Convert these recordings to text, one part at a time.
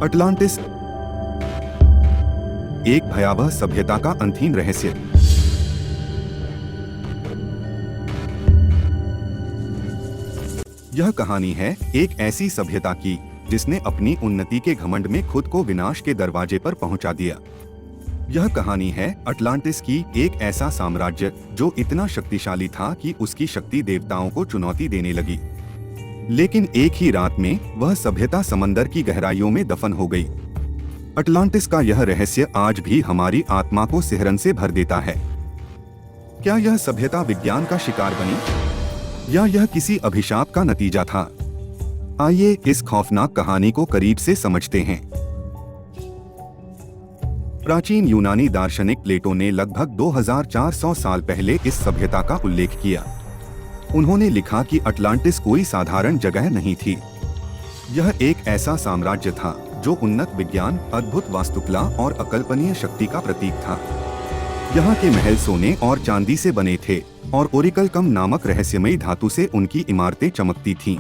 Atlantis, एक भयावह सभ्यता का अंतहीन रहस्य। यह कहानी है एक ऐसी सभ्यता की जिसने अपनी उन्नति के घमंड में खुद को विनाश के दरवाजे पर पहुंचा दिया। यह कहानी है अटलांटिस की, एक ऐसा साम्राज्य जो इतना शक्तिशाली था कि उसकी शक्ति देवताओं को चुनौती देने लगी। लेकिन एक ही रात में वह सभ्यता समंदर की गहराइयों में दफन हो गई। अटलांटिस का यह रहस्य आज भी हमारी आत्मा को सिहरन से भर देता है। क्या यह सभ्यता विज्ञान का शिकार बनी या यह किसी अभिशाप का नतीजा था? आइए इस खौफनाक कहानी को करीब से समझते हैं। प्राचीन यूनानी दार्शनिक प्लेटो ने लगभग 2400 साल पहले इस सभ्यता का उल्लेख किया। उन्होंने लिखा कि अटलांटिस कोई साधारण जगह नहीं थी। यह एक ऐसा साम्राज्य था जो उन्नत विज्ञान, अद्भुत वास्तुकला और अकल्पनीय शक्ति का प्रतीक था। यहाँ के महल सोने और चांदी से बने थे और ओरिकल कम नामक रहस्यमयी धातु से उनकी इमारतें चमकती थीं।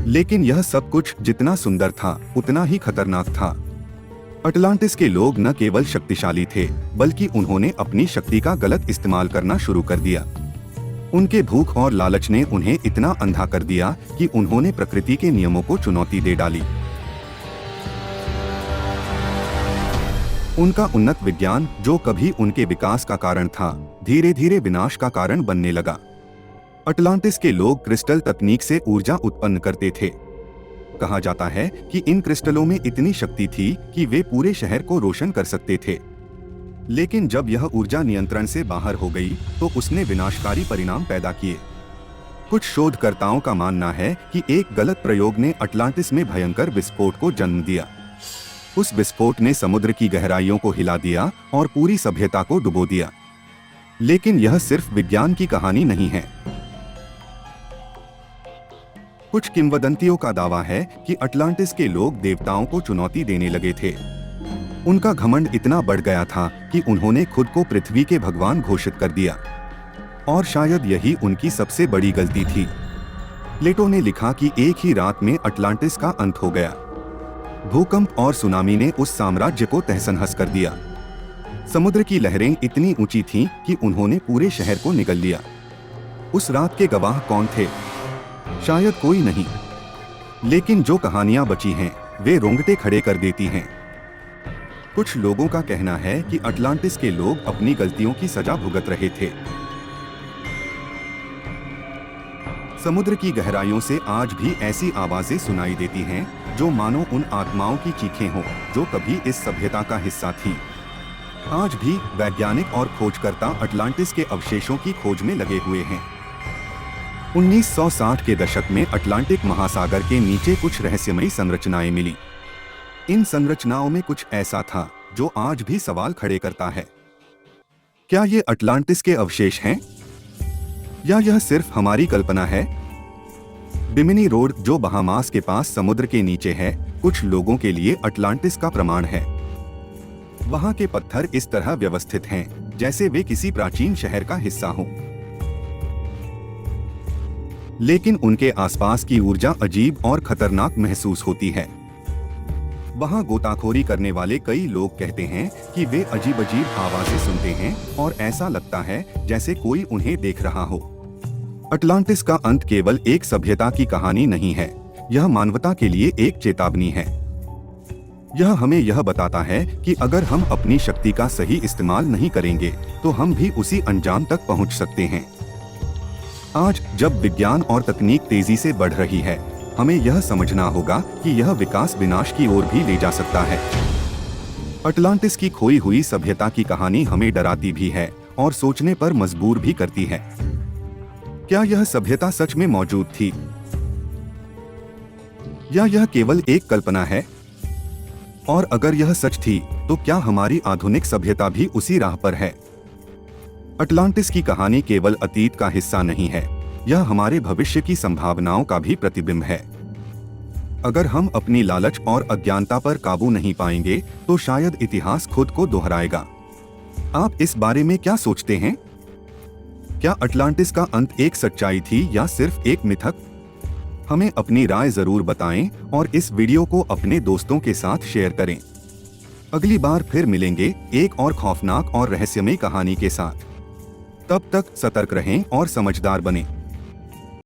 लेकिन यह सब कुछ जितना सुंदर था उतना ही खतरनाक था। अटलांटिस के लोग न केवल शक्तिशाली थे बल्कि उन्होंने अपनी शक्ति का गलत इस्तेमाल करना शुरू कर दिया। उनके भूख और लालच ने उन्हें इतना अंधा कर दिया कि उन्होंने प्रकृति के नियमों को चुनौती दे डाली। उनका उन्नत विज्ञान, जो कभी उनके विकास का कारण था, धीरे धीरे विनाश का कारण बनने लगा। अटलांटिस के लोग क्रिस्टल तकनीक से ऊर्जा उत्पन्न करते थे। कहा जाता है कि इन क्रिस्टलों में इतनी शक्ति थी कि वे पूरे शहर को रोशन कर सकते थे। लेकिन जब यह ऊर्जा नियंत्रण से बाहर हो गई तो उसने विनाशकारी परिणाम पैदा किए। कुछ शोधकर्ताओं का मानना है कि एक गलत प्रयोग ने अटलांटिस में भयंकर विस्फोट को जन्म दिया। उस विस्फोट ने समुद्र की गहराइयों को हिला दिया और पूरी सभ्यता को डुबो दिया। लेकिन यह सिर्फ विज्ञान की कहानी नहीं है। कुछ किंवदंतियों का दावा है कि अटलांटिस के लोग देवताओं को चुनौती देने लगे थे। उनका घमंड इतना बढ़ गया था कि उन्होंने खुद को पृथ्वी के भगवान घोषित कर दिया। और शायद यही उनकी सबसे बड़ी गलती थी। प्लेटो ने लिखा कि एक ही रात में अटलांटिस का अंत हो गया। भूकंप और सुनामी ने उस साम्राज्य को तहस-नहस कर दिया। समुद्र की लहरें इतनी ऊंची थीं कि उन्होंने पूरे शहर को निगल लिया। उस रात के गवाह कौन थे? शायद कोई नहीं। लेकिन जो कहानियां बची हैं, वे रोंगटे खड़े कर देती हैं। कुछ लोगों का कहना है कि अटलांटिस के लोग अपनी गलतियों की सजा भुगत रहे थे। समुद्र की गहराइयों से आज भी ऐसी आवाजें सुनाई देती हैं जो मानो उन आत्माओं की चीखें हों जो कभी इस सभ्यता का हिस्सा थीं। आज भी वैज्ञानिक और खोजकर्ता अटलांटिस के अवशेषों की खोज में लगे हुए हैं। 1960 के दशक में अटलांटिक महासागर के नीचे कुछ रहस्यमयी संरचनाएं मिली। इन संरचनाओं में कुछ ऐसा था जो आज भी सवाल खड़े करता है। क्या ये अटलांटिस के अवशेष हैं या यह सिर्फ हमारी कल्पना है? बिमिनी रोड, जो बहामास के पास समुद्र के नीचे है, कुछ लोगों के लिए अटलांटिस का प्रमाण है। वहां के पत्थर इस तरह व्यवस्थित हैं जैसे वे किसी प्राचीन शहर का हिस्सा हों। लेकिन उनके आसपास की ऊर्जा अजीब और खतरनाक महसूस होती है। वहां गोताखोरी करने वाले कई लोग कहते हैं कि वे अजीब-अजीब आवाजें सुनते हैं और ऐसा लगता है जैसे कोई उन्हें देख रहा हो। अटलांटिस का अंत केवल एक सभ्यता की कहानी नहीं है, यह मानवता के लिए एक चेतावनी है। यह हमें यह बताता है कि अगर हम अपनी शक्ति का सही इस्तेमाल नहीं करेंगे तो हम भी उसी अंजाम तक पहुंच सकते हैं। आज जब विज्ञान और तकनीक तेजी से बढ़ रही है, हमें यह समझना होगा कि यह विकास विनाश की ओर भी ले जा सकता है। अटलांटिस की खोई हुई सभ्यता की कहानी हमें डराती भी है और सोचने पर मजबूर भी करती है। क्या यह सभ्यता सच में मौजूद थी या यह केवल एक कल्पना है? और अगर यह सच थी तो क्या हमारी आधुनिक सभ्यता भी उसी राह पर है? अटलांटिस की कहानी केवल अतीत का हिस्सा नहीं है, यह हमारे भविष्य की संभावनाओं का भी प्रतिबिंब है। अगर हम अपनी लालच और अज्ञानता पर काबू नहीं पाएंगे तो शायद इतिहास खुद को दोहराएगा। आप इस बारे में क्या सोचते हैं? क्या अटलांटिस का अंत एक सच्चाई थी या सिर्फ एक मिथक? हमें अपनी राय जरूर बताएं और इस वीडियो को अपने दोस्तों के साथ शेयर करें। अगली बार फिर मिलेंगे एक और खौफनाक और रहस्यमयी कहानी के साथ। तब तक सतर्क रहें और समझदार बनें।